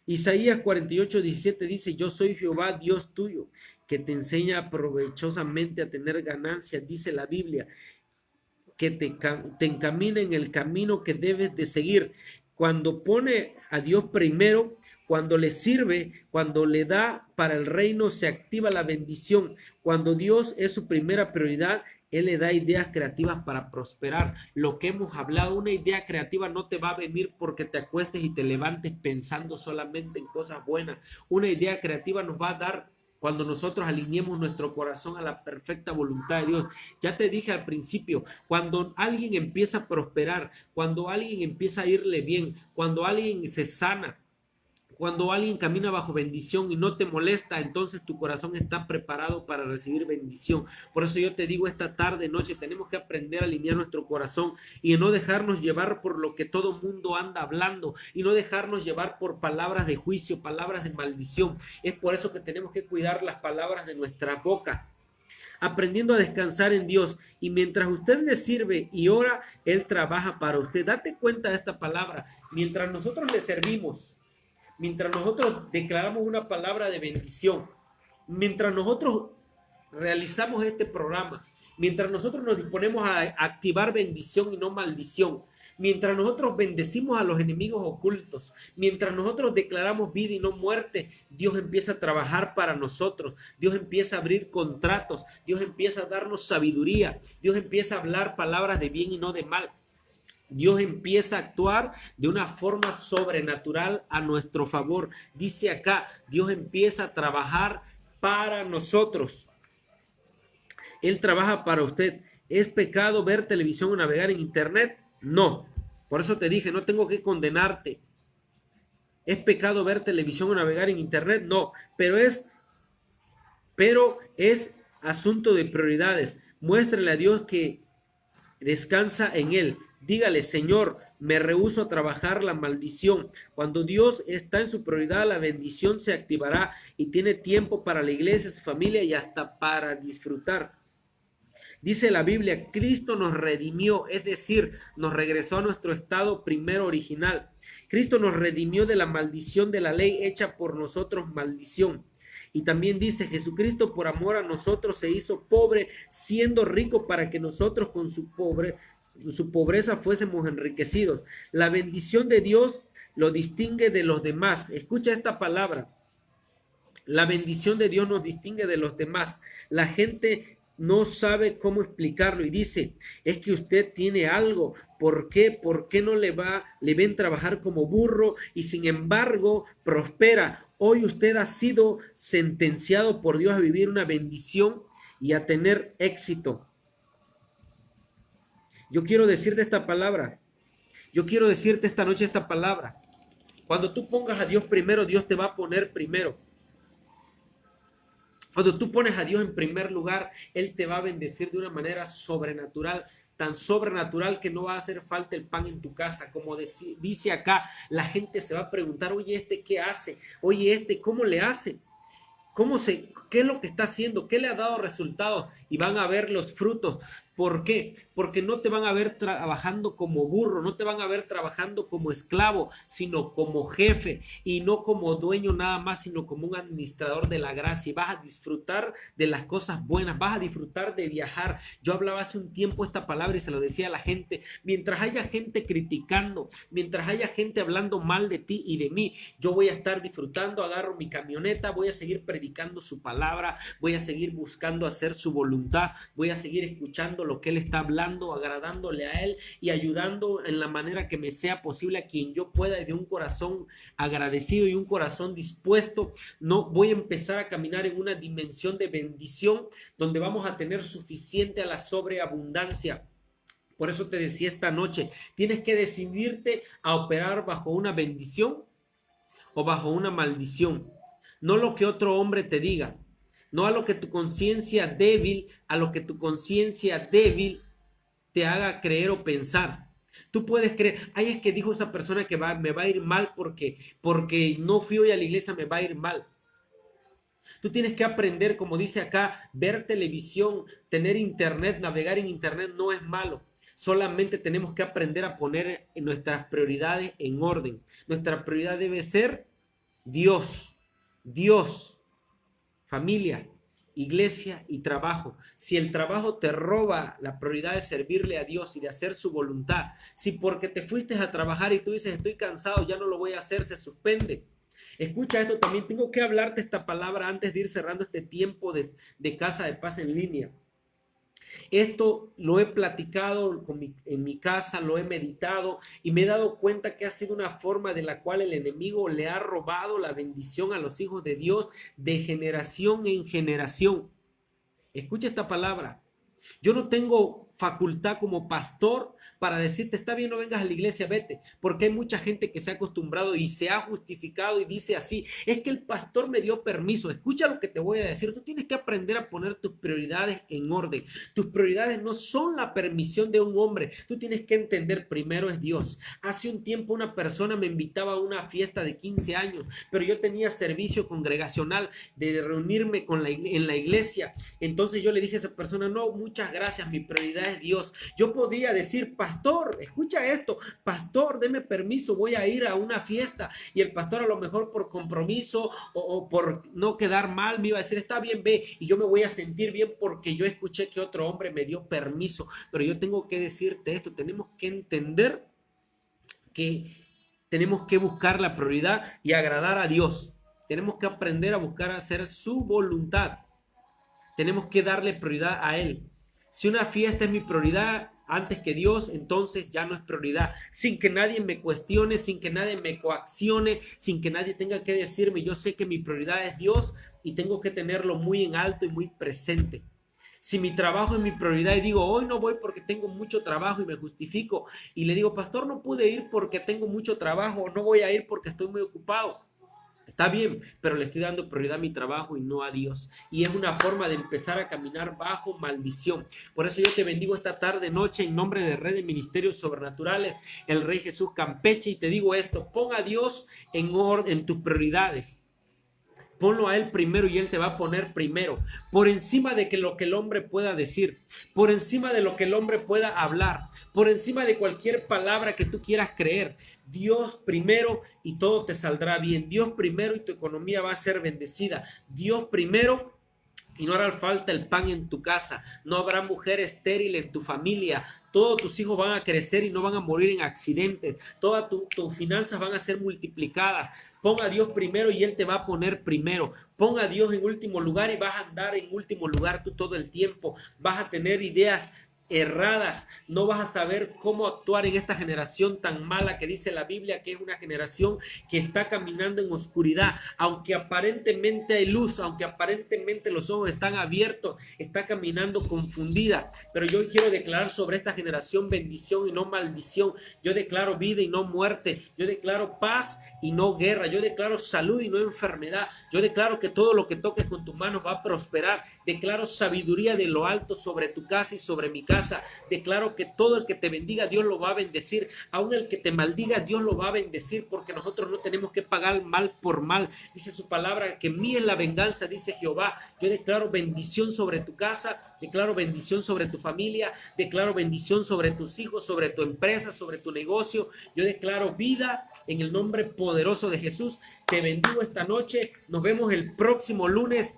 Isaías 48:17 dice: yo soy Jehová, Dios tuyo, que te enseña provechosamente a tener ganancias, dice la Biblia. que te encamina en el camino que debes de seguir. Cuando pone a Dios primero, cuando le sirve, cuando le da para el reino, se activa la bendición. Cuando Dios es su primera prioridad, Él le da ideas creativas para prosperar. Lo que hemos hablado, una idea creativa no te va a venir porque te acuestes y te levantes pensando solamente en cosas buenas. Una idea creativa nos va a dar cuando nosotros alineemos nuestro corazón a la perfecta voluntad de Dios. Ya te dije al principio, cuando alguien empieza a prosperar, cuando alguien empieza a irle bien, cuando alguien se sana, cuando alguien camina bajo bendición y no te molesta, entonces tu corazón está preparado para recibir bendición. Por eso yo te digo esta tarde, noche, tenemos que aprender a alinear nuestro corazón y no dejarnos llevar por lo que todo mundo anda hablando y no dejarnos llevar por palabras de juicio, palabras de maldición. Es por eso que tenemos que cuidar las palabras de nuestra boca, aprendiendo a descansar en Dios. Y mientras usted le sirve y ora, Él trabaja para usted. Date cuenta de esta palabra. Mientras nosotros le servimos, mientras nosotros declaramos una palabra de bendición, mientras nosotros realizamos este programa, mientras nosotros nos disponemos a activar bendición y no maldición, mientras nosotros bendecimos a los enemigos ocultos, mientras nosotros declaramos vida y no muerte, Dios empieza a trabajar para nosotros, Dios empieza a abrir contratos, Dios empieza a darnos sabiduría, Dios empieza a hablar palabras de bien y no de mal. Dios empieza a actuar de una forma sobrenatural a nuestro favor. Dice acá, Dios empieza a trabajar para nosotros. Él trabaja para usted. ¿Es pecado ver televisión o navegar en internet? No. Por eso te dije, no tengo que condenarte. ¿Es pecado ver televisión o navegar en internet? No. Pero es asunto de prioridades. Muéstrele a Dios que descansa en Él. Dígale, Señor, me rehúso a trabajar la maldición. Cuando Dios está en su prioridad, la bendición se activará y tiene tiempo para la iglesia, su familia y hasta para disfrutar. Dice la Biblia, Cristo nos redimió, es decir, nos regresó a nuestro estado primero original. Cristo nos redimió de la maldición de la ley hecha por nosotros maldición. Y también dice, Jesucristo por amor a nosotros se hizo pobre, siendo rico para que nosotros con su pobreza fuésemos enriquecidos. La bendición de Dios lo distingue de los demás. Escucha esta palabra. La bendición de Dios nos distingue de los demás. La gente no sabe cómo explicarlo y dice, es que usted tiene algo. ¿Por qué? ¿Por qué no le ven trabajar como burro y sin embargo prospera? Hoy usted ha sido sentenciado por Dios a vivir una bendición y a tener éxito. Yo quiero decirte esta palabra. Yo quiero decirte esta noche esta palabra. Cuando tú pongas a Dios primero, Dios te va a poner primero. Cuando tú pones a Dios en primer lugar, Él te va a bendecir de una manera sobrenatural, tan sobrenatural que no va a hacer falta el pan en tu casa. Como dice acá, la gente se va a preguntar, oye, ¿este qué hace? Oye, ¿cómo le hace? ¿Qué es lo que está haciendo? ¿Qué le ha dado resultados? Y van a ver los frutos. ¿Por qué? Porque no te van a ver trabajando como burro, no te van a ver trabajando como esclavo, sino como jefe y no como dueño nada más, sino como un administrador de la gracia. Y vas a disfrutar de las cosas buenas, vas a disfrutar de viajar. Yo hablaba hace un tiempo esta palabra y se lo decía a la gente. Mientras haya gente criticando, mientras haya gente hablando mal de ti y de mí, yo voy a estar disfrutando, agarro mi camioneta, voy a seguir predicando su palabra, voy a seguir buscando hacer su voluntad, voy a seguir escuchando lo que Él está hablando, agradándole a Él y ayudando en la manera que me sea posible a quien yo pueda, y de un corazón agradecido y un corazón dispuesto. No voy a empezar a caminar en una dimensión de bendición donde vamos a tener suficiente a la sobreabundancia. Por eso te decía esta noche, tienes que decidirte a operar bajo una bendición o bajo una maldición. No lo que otro hombre te diga, no a lo que tu conciencia débil, te haga creer o pensar. Tú puedes creer, ay, es que dijo esa persona que me va a ir mal porque no fui hoy a la iglesia, me va a ir mal. Tú tienes que aprender, como dice acá, ver televisión, tener internet, navegar en internet no es malo. Solamente tenemos que aprender a poner nuestras prioridades en orden. Nuestra prioridad debe ser Dios, familia, iglesia y trabajo. Si el trabajo te roba la prioridad de servirle a Dios y de hacer su voluntad, si porque te fuiste a trabajar y tú dices estoy cansado, ya no lo voy a hacer, se suspende. Escucha esto también, tengo que hablarte esta palabra antes de ir cerrando este tiempo de Casa de Paz en línea. Esto lo he platicado en mi casa, lo he meditado y me he dado cuenta que ha sido una forma de la cual el enemigo le ha robado la bendición a los hijos de Dios de generación en generación. Escucha esta palabra. Yo no tengo facultad como pastor para decirte, está bien, no vengas a la iglesia, vete, porque hay mucha gente que se ha acostumbrado y se ha justificado y dice así, es que el pastor me dio permiso. Escucha lo que te voy a decir, tú tienes que aprender a poner tus prioridades en orden. Tus prioridades no son la permisión de un hombre, tú tienes que entender, primero es Dios. Hace un tiempo una persona me invitaba a una fiesta de 15 años, pero yo tenía servicio congregacional de reunirme en la iglesia. Entonces yo le dije a esa persona, no, muchas gracias, mi prioridad es Dios. Yo podía decir, pastor, escucha esto, pastor, deme permiso, voy a ir a una fiesta, y el pastor a lo mejor por compromiso o por no quedar mal me iba a decir, está bien, ve, y yo me voy a sentir bien porque yo escuché que otro hombre me dio permiso. Pero yo tengo que decirte esto, tenemos que entender que tenemos que buscar la prioridad y agradar a Dios. Tenemos que aprender a buscar hacer su voluntad. Tenemos que darle prioridad a Él. Si una fiesta es mi prioridad antes que Dios, entonces ya no es prioridad. Sin que nadie me cuestione, sin que nadie me coaccione, sin que nadie tenga que decirme, yo sé que mi prioridad es Dios y tengo que tenerlo muy en alto y muy presente. Si mi trabajo es mi prioridad y digo, hoy no voy porque tengo mucho trabajo y me justifico y le digo, pastor, no pude ir porque tengo mucho trabajo, o no voy a ir porque estoy muy ocupado. Está bien, pero le estoy dando prioridad a mi trabajo y no a Dios. Y es una forma de empezar a caminar bajo maldición. Por eso yo te bendigo esta tarde, noche, en nombre de Red de Ministerios Sobrenaturales, el Rey Jesús Campeche, y te digo esto, pon a Dios en orden, en tus prioridades. Ponlo a Él primero y Él te va a poner primero, por encima de que lo que el hombre pueda decir, por encima de lo que el hombre pueda hablar, por encima de cualquier palabra que tú quieras creer. Dios primero y todo te saldrá bien. Dios primero y tu economía va a ser bendecida. Dios primero y no hará falta el pan en tu casa. No habrá mujer estéril en tu familia. Todos tus hijos van a crecer y no van a morir en accidentes. Todas tus finanzas van a ser multiplicadas. Pon a Dios primero y Él te va a poner primero. Pon a Dios en último lugar y vas a andar en último lugar tú todo el tiempo. Vas a tener ideas erradas, no vas a saber cómo actuar en esta generación tan mala que dice la Biblia que es una generación que está caminando en oscuridad, aunque aparentemente hay luz, aunque aparentemente los ojos están abiertos, está caminando confundida. Pero yo quiero declarar sobre esta generación bendición y no maldición. Yo declaro vida y no muerte. Yo declaro paz y no guerra. Yo declaro salud y no enfermedad. Yo declaro que todo lo que toques con tus manos va a prosperar. Declaro sabiduría de lo alto sobre tu casa y sobre mi casa. Declaro que todo el que te bendiga, Dios lo va a bendecir. Aún el que te maldiga, Dios lo va a bendecir, porque nosotros no tenemos que pagar mal por mal. Dice su palabra que mía es la venganza, dice Jehová. Yo declaro bendición sobre tu casa, declaro bendición sobre tu familia, declaro bendición sobre tus hijos, sobre tu empresa, sobre tu negocio. Yo declaro vida en el nombre poderoso de Jesús. Te bendigo esta noche. Nos vemos el próximo lunes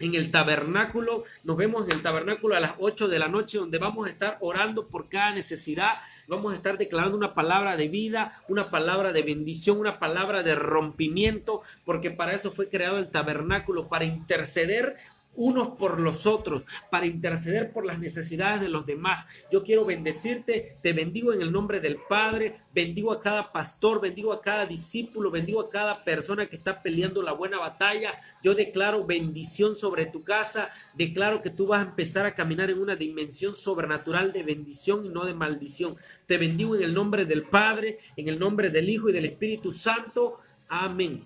en el tabernáculo. Nos vemos en el tabernáculo a las 8 de la noche, donde vamos a estar orando por cada necesidad. Vamos a estar declarando una palabra de vida, una palabra de bendición, una palabra de rompimiento, porque para eso fue creado el tabernáculo, para interceder unos por los otros, para interceder por las necesidades de los demás. Yo quiero bendecirte, te bendigo en el nombre del Padre, bendigo a cada pastor, bendigo a cada discípulo, bendigo a cada persona que está peleando la buena batalla. Yo declaro bendición sobre tu casa, declaro que tú vas a empezar a caminar en una dimensión sobrenatural de bendición y no de maldición. Te bendigo en el nombre del Padre, en el nombre del Hijo y del Espíritu Santo. Amén.